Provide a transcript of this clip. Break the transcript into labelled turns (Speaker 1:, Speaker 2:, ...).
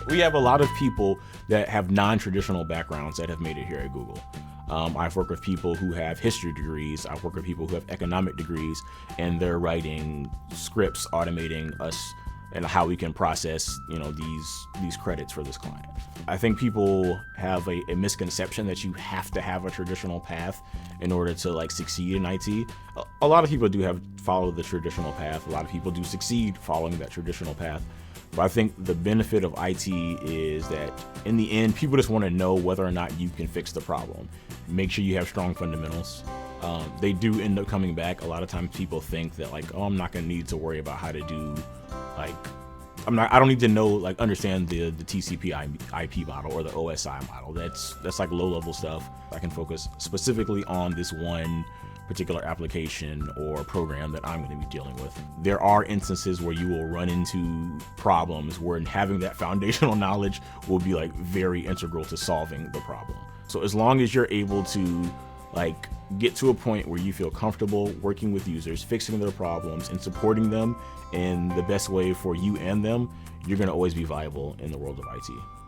Speaker 1: We have a lot of people that have non-traditional backgrounds that have made it here at Google. I've worked with people who have history degrees. I've worked with people who have economic degrees, and they're writing scripts automating us and how we can process, these credits for this client. I think people have a misconception that you have to have a traditional path in order to succeed in IT. A lot of people do follow the traditional path. A lot of people do succeed following that traditional path. But I think the benefit of IT is that in the end, people just want to know whether or not you can fix the problem. Make sure you have strong fundamentals. They do end up coming back. A lot of times people think that I'm not going to need to worry about how to do I don't need to understand the TCP IP model or the OSI model. That's low level stuff. I can focus specifically on this one particular application or program that I'm going to be dealing with. There are instances where you will run into problems where having that foundational knowledge will be very integral to solving the problem. So as long as you're able to get to a point where you feel comfortable working with users, fixing their problems, and supporting them in the best way for you and them, you're going to always be viable in the world of IT.